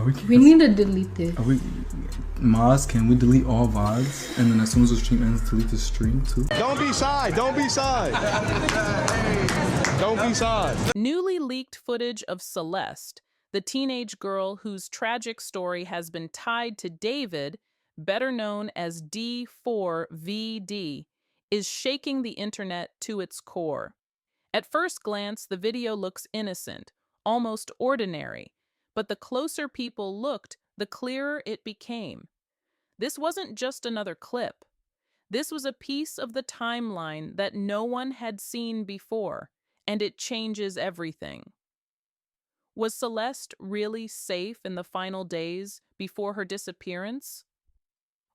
We need to delete this. Maz, can we delete all VODs? And then as soon as the stream ends, delete the stream too? Don't be shy. Don't be shy. Don't be shy. Newly leaked footage of Celeste, the teenage girl whose tragic story has been tied to David, better known as D4vd, is shaking the internet to its core. At first glance, the video looks innocent, almost ordinary, but the closer people looked, the clearer it became. This wasn't just another clip. This was a piece of the timeline that no one had seen before, and it changes everything. Was Celeste really safe in the final days before her disappearance?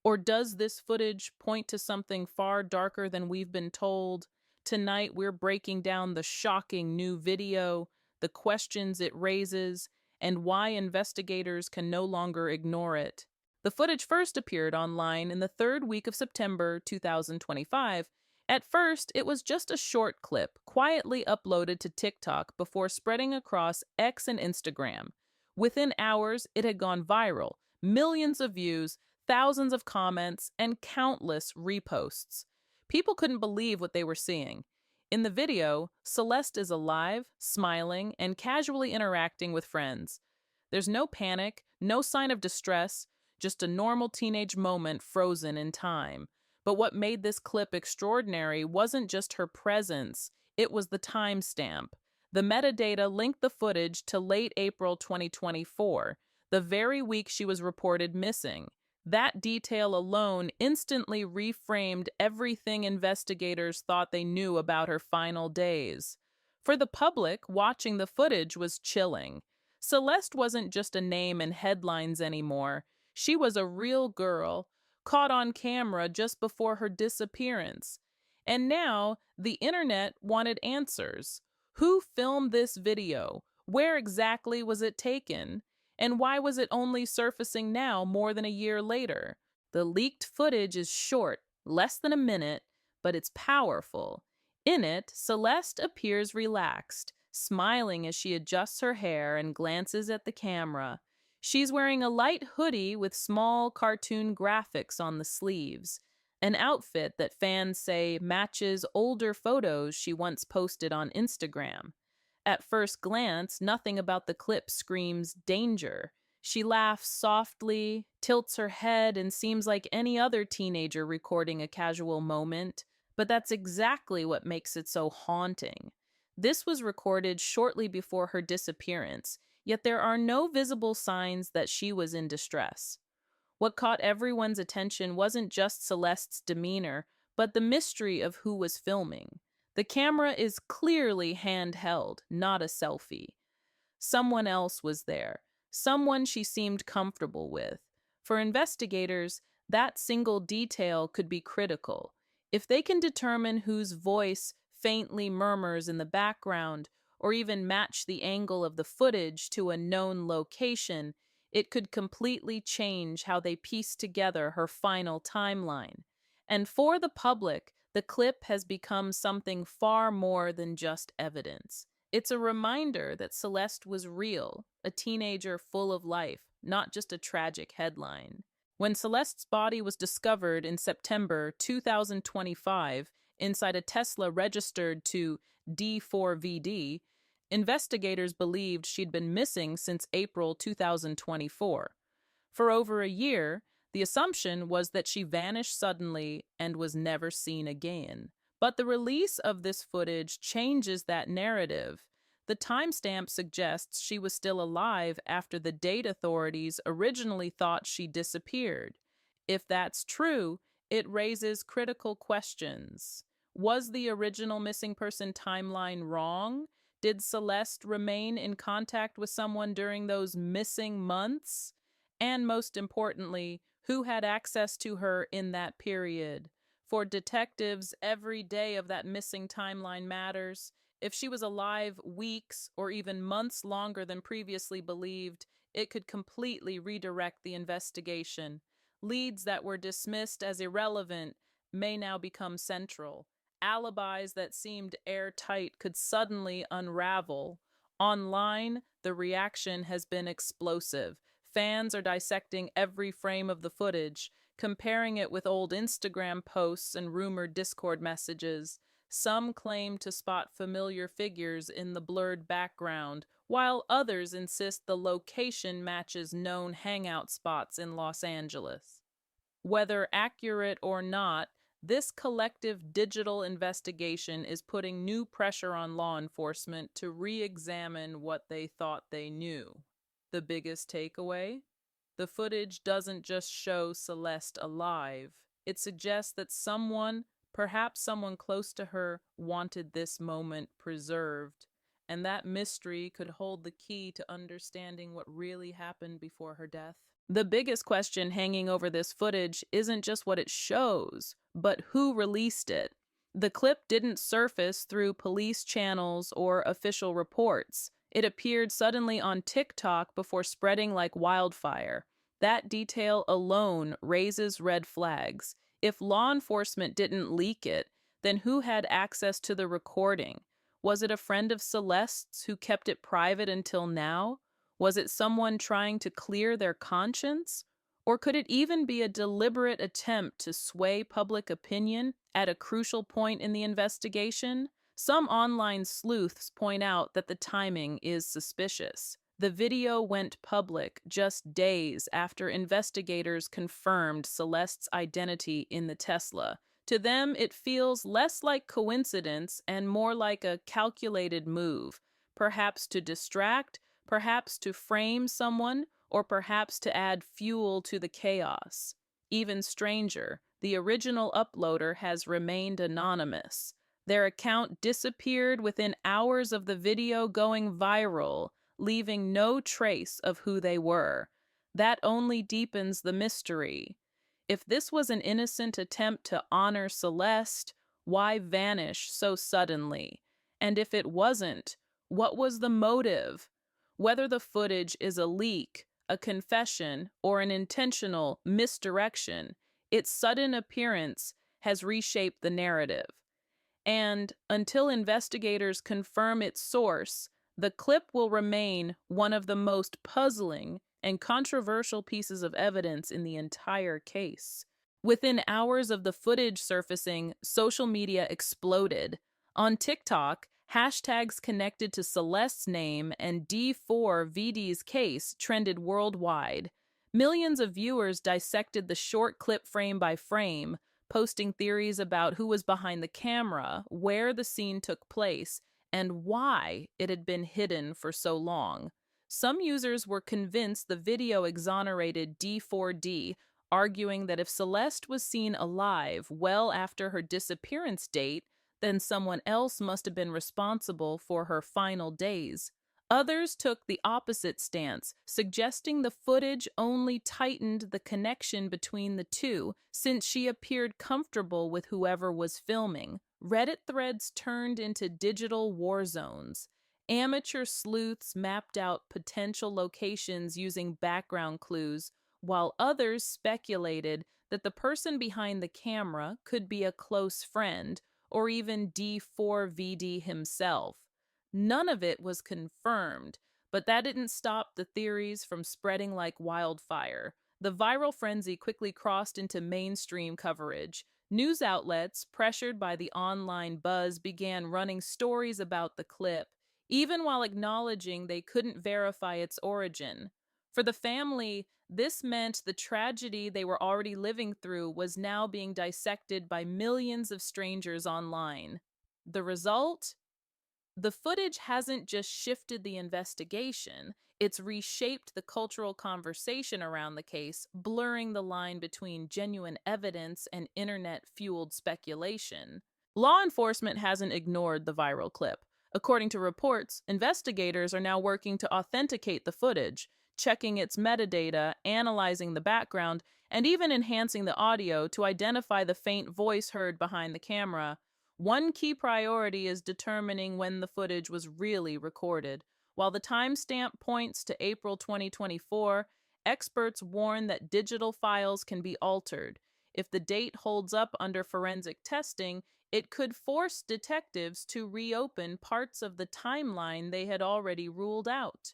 Or does this footage point to something far darker than we've been told? Tonight, we're breaking down the shocking new video, the questions it raises, and why investigators can no longer ignore it. The footage first appeared online in the third week of September 2025. At first, it was just a short clip, quietly uploaded to TikTok before spreading across X and Instagram. Within hours, it had gone viral, millions of views, thousands of comments, and countless reposts. People couldn't believe what they were seeing. In the video, Celeste is alive, smiling, and casually interacting with friends. There's no panic, no sign of distress, just a normal teenage moment frozen in time. But what made this clip extraordinary wasn't just her presence, it was the timestamp. The metadata linked the footage to late April 2024, the very week she was reported missing. That detail alone instantly reframed everything investigators thought they knew about her final days. For the public, watching the footage was chilling. Celeste wasn't just a name in headlines anymore. She was a real girl, caught on camera just before her disappearance. And now, the internet wanted answers. Who filmed this video? Where exactly was it taken? And why was it only surfacing now more than a year later? The leaked footage is short, less than a minute, but it's powerful. In it, Celeste appears relaxed, smiling as she adjusts her hair and glances at the camera. She's wearing a light hoodie with small cartoon graphics on the sleeves, an outfit that fans say matches older photos she once posted on Instagram. At first glance, nothing about the clip screams danger. She laughs softly, tilts her head, and seems like any other teenager recording a casual moment. But that's exactly what makes it so haunting. This was recorded shortly before her disappearance, yet there are no visible signs that she was in distress. What caught everyone's attention wasn't just Celeste's demeanor, but the mystery of who was filming. The camera is clearly handheld, not a selfie. Someone else was there, someone she seemed comfortable with. For investigators, that single detail could be critical. If they can determine whose voice faintly murmurs in the background, or even match the angle of the footage to a known location, it could completely change how they piece together her final timeline. And for the public, the clip has become something far more than just evidence. It's a reminder that Celeste was real, a teenager full of life, not just a tragic headline. When Celeste's body was discovered in September 2025 inside a Tesla registered to D4vd, investigators believed she'd been missing since April 2024. For over a year, the assumption was that she vanished suddenly and was never seen again. But the release of this footage changes that narrative. The timestamp suggests she was still alive after the date authorities originally thought she disappeared. If that's true, it raises critical questions. Was the original missing person timeline wrong? Did Celeste remain in contact with someone during those missing months? And most importantly, who had access to her in that period? For detectives, every day of that missing timeline matters. If she was alive weeks or even months longer than previously believed, it could completely redirect the investigation. Leads that were dismissed as irrelevant may now become central. Alibis that seemed airtight could suddenly unravel. Online, the reaction has been explosive. Fans are dissecting every frame of the footage, comparing it with old Instagram posts and rumored Discord messages. Some claim to spot familiar figures in the blurred background, while others insist the location matches known hangout spots in Los Angeles. Whether accurate or not, this collective digital investigation is putting new pressure on law enforcement to re-examine what they thought they knew. The biggest takeaway? The footage doesn't just show Celeste alive. It suggests that someone, perhaps someone close to her, wanted this moment preserved. And that mystery could hold the key to understanding what really happened before her death. The biggest question hanging over this footage isn't just what it shows, but who released it. The clip didn't surface through police channels or official reports. It appeared suddenly on TikTok before spreading like wildfire. That detail alone raises red flags. If law enforcement didn't leak it, then who had access to the recording? Was it a friend of Celeste's who kept it private until now? Was it someone trying to clear their conscience? Or could it even be a deliberate attempt to sway public opinion at a crucial point in the investigation? Some online sleuths point out that the timing is suspicious. The video went public just days after investigators confirmed Celeste's identity in the Tesla. To them, it feels less like coincidence and more like a calculated move, perhaps to distract, perhaps to frame someone, or perhaps to add fuel to the chaos. Even stranger, the original uploader has remained anonymous. Their account disappeared within hours of the video going viral, leaving no trace of who they were. That only deepens the mystery. If this was an innocent attempt to honor Celeste, why vanish so suddenly? And if it wasn't, what was the motive? Whether the footage is a leak, a confession, or an intentional misdirection, its sudden appearance has reshaped the narrative. And until investigators confirm its source, the clip will remain one of the most puzzling and controversial pieces of evidence in the entire case. Within hours of the footage surfacing, social media exploded. On TikTok, hashtags connected to Celeste's name and D4vd's case trended worldwide. Millions of viewers dissected the short clip frame by frame, posting theories about who was behind the camera, where the scene took place, and why it had been hidden for so long. Some users were convinced the video exonerated D4d, arguing that if Celeste was seen alive well after her disappearance date, then someone else must have been responsible for her final days. Others took the opposite stance, suggesting the footage only tightened the connection between the two, since she appeared comfortable with whoever was filming. Reddit threads turned into digital war zones. Amateur sleuths mapped out potential locations using background clues, while others speculated that the person behind the camera could be a close friend, or even D4vd himself. None of it was confirmed, but that didn't stop the theories from spreading like wildfire. The viral frenzy quickly crossed into mainstream coverage. News outlets, pressured by the online buzz, began running stories about the clip, even while acknowledging they couldn't verify its origin. For the family, this meant the tragedy they were already living through was now being dissected by millions of strangers online. The result? The footage hasn't just shifted the investigation, it's reshaped the cultural conversation around the case, blurring the line between genuine evidence and internet-fueled speculation. Law enforcement hasn't ignored the viral clip. According to reports, investigators are now working to authenticate the footage, checking its metadata, analyzing the background, and even enhancing the audio to identify the faint voice heard behind the camera. One key priority is determining when the footage was really recorded. While the timestamp points to April 2024, experts warn that digital files can be altered. If the date holds up under forensic testing, it could force detectives to reopen parts of the timeline they had already ruled out.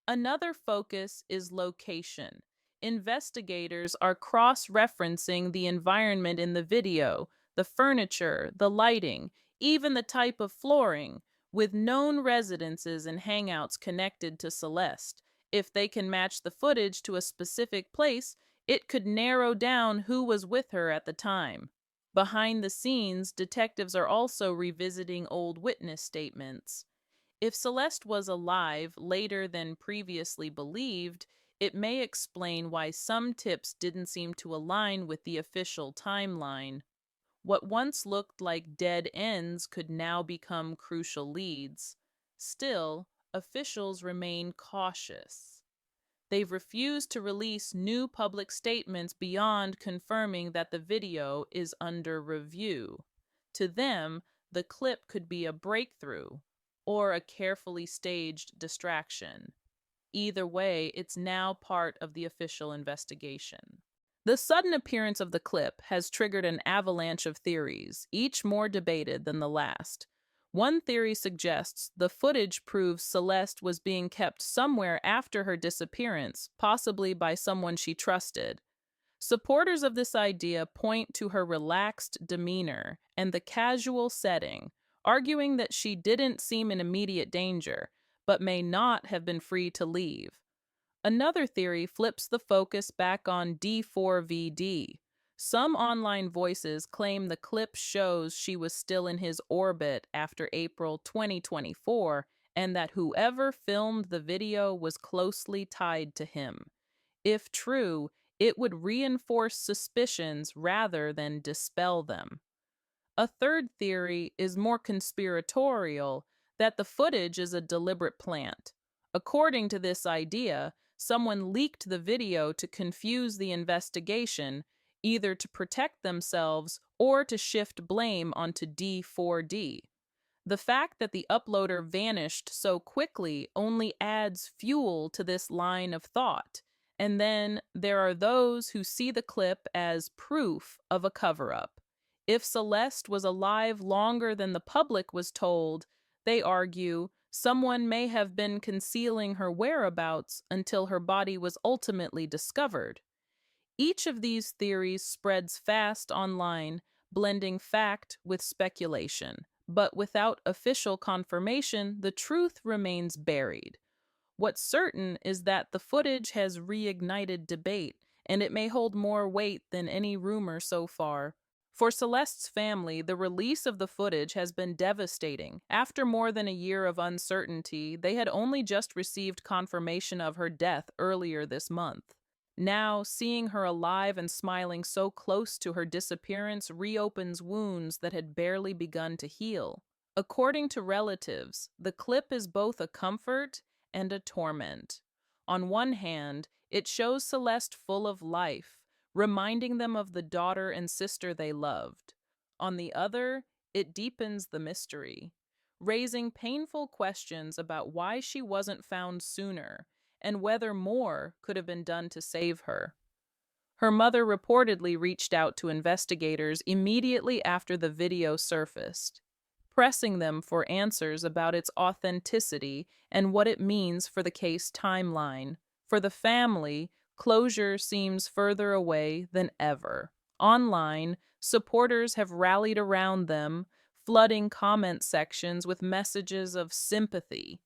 Another focus is location. Investigators are cross-referencing the environment in the video, the furniture, the lighting, even the type of flooring, with known residences and hangouts connected to Celeste. If they can match the footage to a specific place, it could narrow down who was with her at the time. Behind the scenes, detectives are also revisiting old witness statements. If Celeste was alive later than previously believed, it may explain why some tips didn't seem to align with the official timeline. What once looked like dead ends could now become crucial leads. Still, officials remain cautious. They've refused to release new public statements beyond confirming that the video is under review. To them, the clip could be a breakthrough or a carefully staged distraction. Either way, it's now part of the official investigation. The sudden appearance of the clip has triggered an avalanche of theories, each more debated than the last. One theory suggests the footage proves Celeste was being kept somewhere after her disappearance, possibly by someone she trusted. Supporters of this idea point to her relaxed demeanor and the casual setting, arguing that she didn't seem in immediate danger, but may not have been free to leave. Another theory flips the focus back on D4vd. Some online voices claim the clip shows she was still in his orbit after April 2024 and that whoever filmed the video was closely tied to him. If true, it would reinforce suspicions rather than dispel them. A third theory is more conspiratorial, that the footage is a deliberate plant. According to this idea, someone leaked the video to confuse the investigation, either to protect themselves or to shift blame onto D4d. The fact that the uploader vanished so quickly only adds fuel to this line of thought. And then there are those who see the clip as proof of a cover-up. If Celeste was alive longer than the public was told, they argue someone may have been concealing her whereabouts until her body was ultimately discovered. Each of these theories spreads fast online, blending fact with speculation. But without official confirmation, the truth remains buried. What's certain is that the footage has reignited debate, and it may hold more weight than any rumor so far. For Celeste's family, the release of the footage has been devastating. After more than a year of uncertainty, they had only just received confirmation of her death earlier this month. Now, seeing her alive and smiling so close to her disappearance reopens wounds that had barely begun to heal. According to relatives, the clip is both a comfort and a torment. On one hand, it shows Celeste full of life, reminding them of the daughter and sister they loved. On the other, it deepens the mystery, raising painful questions about why she wasn't found sooner and whether more could have been done to save her. Her mother reportedly reached out to investigators immediately after the video surfaced, pressing them for answers about its authenticity and what it means for the case timeline. For the family, closure seems further away than ever. Online, supporters have rallied around them, flooding comment sections with messages of sympathy.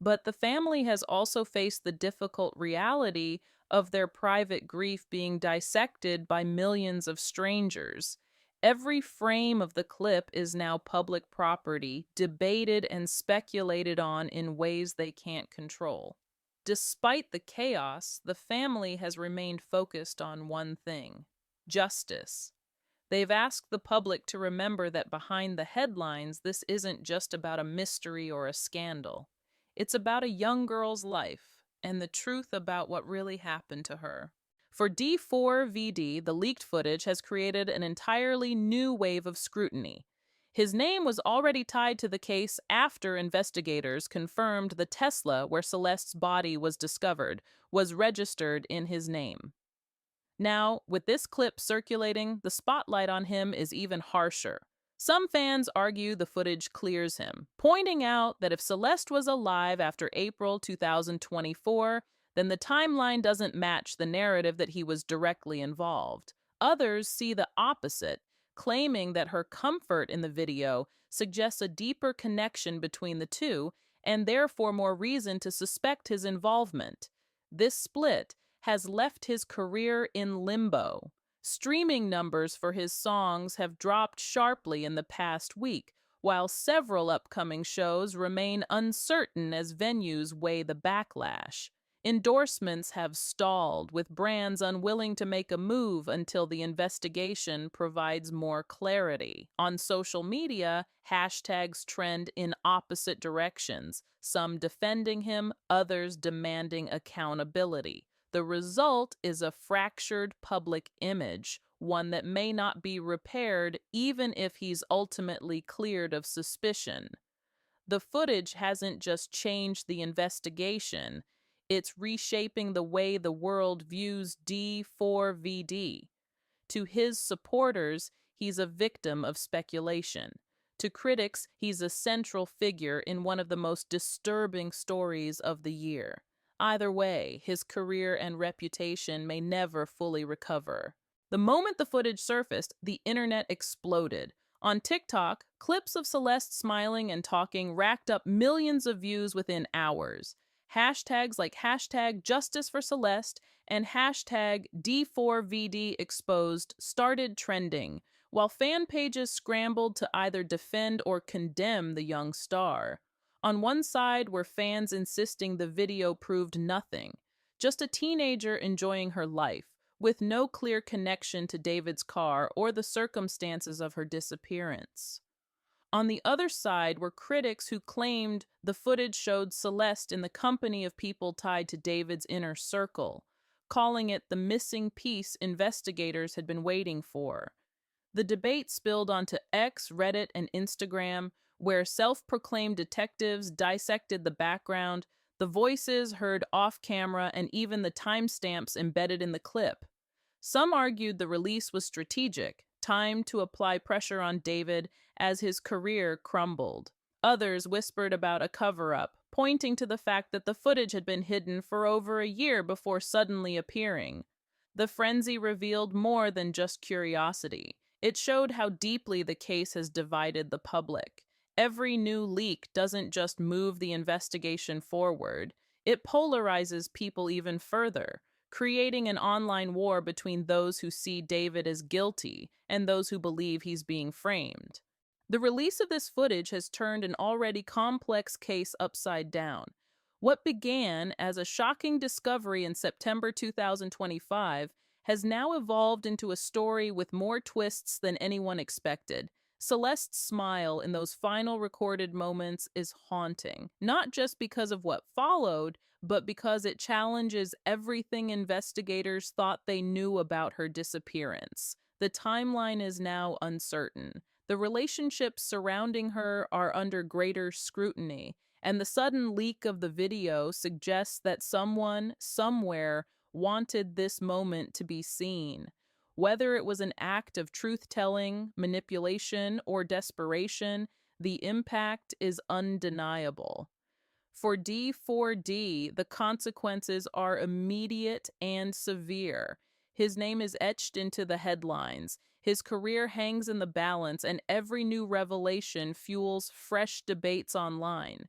But the family has also faced the difficult reality of their private grief being dissected by millions of strangers. Every frame of the clip is now public property, debated and speculated on in ways they can't control. Despite the chaos, the family has remained focused on one thing: justice. They've asked the public to remember that behind the headlines, this isn't just about a mystery or a scandal. It's about a young girl's life and the truth about what really happened to her. For D4vd, the leaked footage has created an entirely new wave of scrutiny. His name was already tied to the case after investigators confirmed the Tesla where Celeste's body was discovered was registered in his name. Now, with this clip circulating, the spotlight on him is even harsher. Some fans argue the footage clears him, pointing out that if Celeste was alive after April 2024, then the timeline doesn't match the narrative that he was directly involved. Others see the opposite, claiming that her comfort in the video suggests a deeper connection between the two and therefore more reason to suspect his involvement. This split has left his career in limbo. Streaming numbers for his songs have dropped sharply in the past week, while several upcoming shows remain uncertain as venues weigh the backlash. Endorsements have stalled, with brands unwilling to make a move until the investigation provides more clarity. On social media, hashtags trend in opposite directions, some defending him, others demanding accountability. The result is a fractured public image, one that may not be repaired even if he's ultimately cleared of suspicion. The footage hasn't just changed the investigation, it's reshaping the way the world views D4vd. To his supporters, he's a victim of speculation. To critics, he's a central figure in one of the most disturbing stories of the year. Either way, his career and reputation may never fully recover. The moment the footage surfaced, the internet exploded. On TikTok, clips of Celeste smiling and talking racked up millions of views within hours. Hashtags like hashtag Justice for Celeste and hashtag D4vd exposed started trending, while fan pages scrambled to either defend or condemn the young star. On one side were fans insisting the video proved nothing, just a teenager enjoying her life, with no clear connection to David's car or the circumstances of her disappearance. On the other side were critics who claimed the footage showed Celeste in the company of people tied to David's inner circle, calling it the missing piece investigators had been waiting for. The debate spilled onto X, Reddit, and Instagram, where self-proclaimed detectives dissected the background, the voices heard off-camera, and even the timestamps embedded in the clip. Some argued the release was strategic, timed to apply pressure on David as his career crumbled. Others whispered about a cover-up, pointing to the fact that the footage had been hidden for over a year before suddenly appearing. The frenzy revealed more than just curiosity. It showed how deeply the case has divided the public. Every new leak doesn't just move the investigation forward, it polarizes people even further, creating an online war between those who see David as guilty and those who believe he's being framed. The release of this footage has turned an already complex case upside down. What began as a shocking discovery in September 2025 has now evolved into a story with more twists than anyone expected. Celeste's smile in those final recorded moments is haunting, not just because of what followed, but because it challenges everything investigators thought they knew about her disappearance. The timeline is now uncertain. The relationships surrounding her are under greater scrutiny, and the sudden leak of the video suggests that someone, somewhere, wanted this moment to be seen. Whether it was an act of truth-telling, manipulation, or desperation, the impact is undeniable. For D4D, the consequences are immediate and severe. His name is etched into the headlines. His career hangs in the balance, and every new revelation fuels fresh debates online.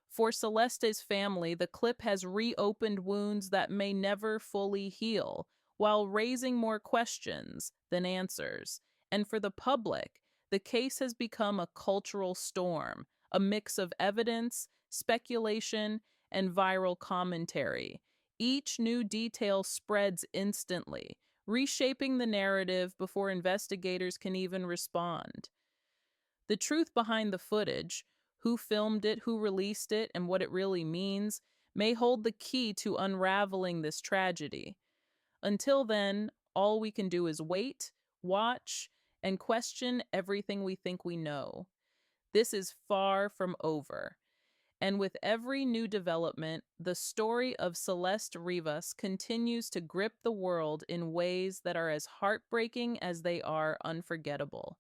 For Celeste's family, the clip has reopened wounds that may never fully heal, while raising more questions than answers. And for the public, the case has become a cultural storm, a mix of evidence, speculation, and viral commentary. Each new detail spreads instantly, reshaping the narrative before investigators can even respond. The truth behind the footage, who filmed it, who released it, and what it really means, may hold the key to unraveling this tragedy. Until then, all we can do is wait, watch, and question everything we think we know. This is far from over. And with every new development, the story of Celeste Rivas continues to grip the world in ways that are as heartbreaking as they are unforgettable.